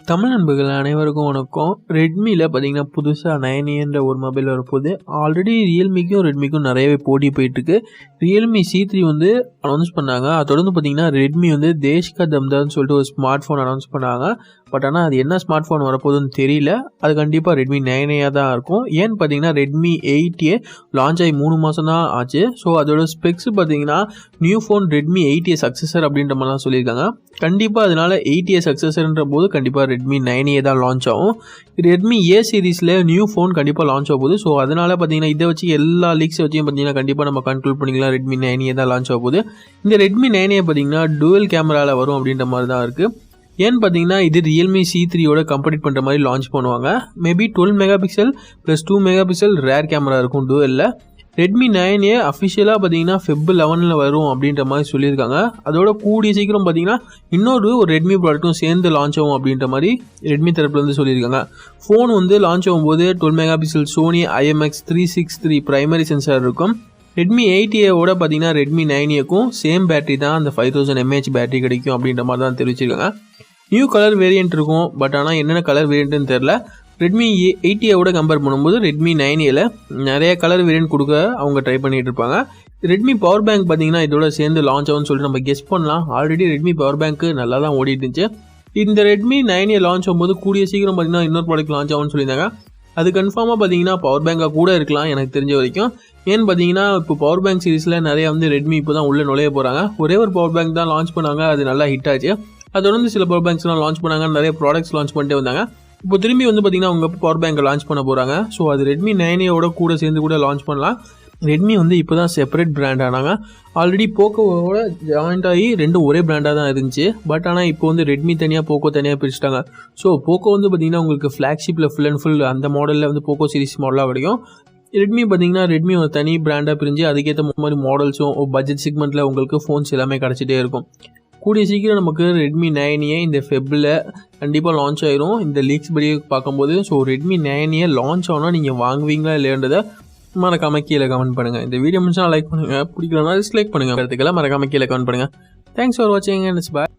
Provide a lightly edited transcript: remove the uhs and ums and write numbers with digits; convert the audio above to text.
தமிழ் நண்பர்கள் அனைவருக்கும் வணக்கம். ரெட்மியில் பார்த்தீங்கன்னா புதுசாக 9A ஒரு மொபைல் வரப்போகுது. ஆல்ரெடி ரியல்மிக்கும் ரெட்மிக்கும் நிறையவே போட்டி போயிட்டுருக்கு. ரியல்மி C3 வந்து அனௌன்ஸ் பண்ணாங்க. அதை தொடர்ந்து பார்த்தீங்கன்னா ரெட்மி வந்து தேஷ் கா தம்தான்னு சொல்லிட்டு ஒரு ஸ்மார்ட் ஃபோன் அனௌன்ஸ் பண்ணாங்க. பட் ஆனால் அது என்ன ஸ்மார்ட் ஃபோன் வரப்போகுதுன்னு தெரியல. அது கண்டிப்பாக ரெட்மி 9A தான் இருக்கும். ஏன்னு பார்த்தீங்கன்னா ரெட்மி 8A லான்ச் ஆகி 3 மாதம் தான் ஆச்சு. ஸோ அதோட ஸ்பெக்ஸ் பார்த்தீங்கன்னா new phone Redmi 8A successor அப்படின்ற மாதிரி தான் சொல்லியிருக்காங்க. கண்டிப்பாக அதனால 8A சக்ஸஸர்ன்ற போது கண்டிப்பாக ரெட்மி 9A தான் லான்ச் ஆகும். ரெட்மி A சீரீஸில் நியூ ஃபோன் கண்டிப்பாக லான்ச் ஆக போகுது. ஸோ அதனால் பார்த்தீங்கன்னா இதை வச்சு எல்லா லீக்ஸை வச்சும் பார்த்தீங்கன்னா கண்டிப்பாக நம்ம கண்ட்ரோல் பண்ணிக்கலாம். ரெட்மி 9A தான் லான்ச் ஆக போகுது. இந்த ரெட்மி 9A பார்த்தீங்கன்னா டூவல் கேமராவில் வரும் அப்படின்ற மாதிரி தான் இருக்குது. ஏன்னு பார்த்தீங்கன்னா இது ரியல்மி C3யோட கம்பெட் பண்ணுற மாதிரி லான்ச் பண்ணுவாங்க. Maybe 12 mega pixel plus 2 mega pixel rare camera இருக்கும் டூவலில். ரெட்மி 9A அஃபிஷியலாக பார்த்தீங்கன்னா Feb 11 வரும் அப்படின்ற மாதிரி சொல்லியிருக்காங்க. அதோட கூடிய சீக்கிரம் பார்த்தீங்கன்னா இன்னொரு ரெட்மி ப்ராடக்ட்டும் சேர்ந்து லான்ச் ஆகும் அப்படின்ற மாதிரி ரெட்மி தரப்புலேருந்து சொல்லியிருக்காங்க. ஃபோன் வந்து லான்ச் ஆகும்போது 12 mega pixel Sony IMX363 primary sensor இருக்கும். ரெட்மி 8Aவோட பார்த்தீங்கன்னா ரெட்மி 9Aக்கும் சேம் பேட்டரி தான், அந்த 5000 mAh பேட்டரி கிடைக்கும் அப்படின்ற மாதிரி தான் தெரிவிச்சிருக்காங்க. நியூ கலர் வேரியன்ட் இருக்கும். பட் ஆனால் என்னென்ன கலர் வேரியன்ட்னு தெரில. ரெட்மி 8Aவோட கம்பேர் பண்ணும்போது ரெட்மி 9Aல நிறைய கலர் வேரியன்ட் கொடுக்க அவங்க ட்ரை பண்ணிகிட்டு இருப்பாங்க. ரெட்மி பவர் பேங்க் பார்த்தீங்கன்னா இதோட சேர்ந்து லான்ச் ஆகும்னு சொல்லிட்டு நம்ம கெஸ் பண்ணலாம். ஆல்ரெடி ரெட்மி பவர் பேங்க்கு நல்லா தான் ஓடிட்டு இருந்துச்சு. இந்த ரெட்மி 9A லான்ச் ஆகும்போது கூடிய சீக்கிரம் பார்த்தீங்கன்னா இன்னொரு ப்ராடக்ட் லான்ச் ஆகும்னு சொல்லியிருந்தாங்க. அது கன்ஃபார்மாக பார்த்தீங்கன்னா பவர் பேங்காக கூட இருக்கலாம் எனக்கு தெரிஞ்ச வரைக்கும். ஏன்னு பார்த்தீங்கன்னா இப்போ பவர் பேங்க் சீரிஸில் நிறைய வந்து ரெட்மி இப்போ தான் உள்ளே நுழைய போகிறாங்க. ஒரே ஒரு பவர் பேங்க் தான் லான்ச் பண்ணாங்க, அது நல்லா ஹிட் ஆச்சு. அது தொடர்ந்து சில பவர் பேங்க்ஸ்லாம் லான்ச் பண்ணாங்க, நிறைய ப்ராடக்ட்ஸ் லான்ச் பண்ணிட்டே வந்தாங்க. இப்போ திரும்பி வந்து பார்த்தீங்கன்னா அவங்க பவர் பேங்கை லான்ச் பண்ண போகிறாங்க. ஸோ அது ரெட்மி 9Aவோட கூட சேர்ந்து கூட லான்ச் பண்ணலாம். ரெட்மி வந்து இப்போ தான் செப்பரேட் பிராண்ட் ஆனாங்க. ஆல்ரெடி போக்கோவோட ஜாயிண்ட் ஆகி ரெண்டும் ஒரே பிராண்டாக தான் இருந்துச்சு. பட் ஆனால் இப்போ வந்து ரெட்மி தனியாக போக்கோ தனியாக பிரிச்சுட்டாங்க. ஸோ போக்கோ வந்து பார்த்தீங்கன்னா உங்களுக்கு ஃப்ளாக்ஷிப்பில் ஃபுல் அண்ட் ஃபுல் அந்த மாடலில் வந்து போக்கோ சீரிஸ் மாடலாக கிடைக்கும். ரெட்மி பார்த்தீங்கன்னா ரெட்மி ஒரு தனி பிராண்டாக பிரிஞ்சு அதுக்கேற்ற மாதிரி மாடல்ஸும் பட்ஜெட் செக்மெண்ட்டில் உங்களுக்கு ஃபோன்ஸ் எல்லாமே கிடச்சிட்டே இருக்கும். கூடிய சீக்கிரம் நமக்கு ரெட்மி 9A இந்த ஃபெப்பில் கண்டிப்பாக லான்ச் ஆயிரும் இந்த லீக்ஸ் படி பார்க்கும்போது. ஸோ ரெட்மி 9A லான்ச் ஆனால் நீங்கள் வாங்குவீங்களா இல்லைன்றதை மறக்காம கீழே கமெண்ட் பண்ணுங்கள். இந்த வீடியோ முடிச்சா லைக் பண்ணுங்கள், பிடிக்கலன்னா டிஸ்லைக் பண்ணுங்கள். கருத்துக்களை மறக்காம கீழே கமெண்ட் பண்ணுங்கள். தேங்க்ஸ் ஃபார் வாட்சிங் அண்ட் இட்ஸ் பாய்.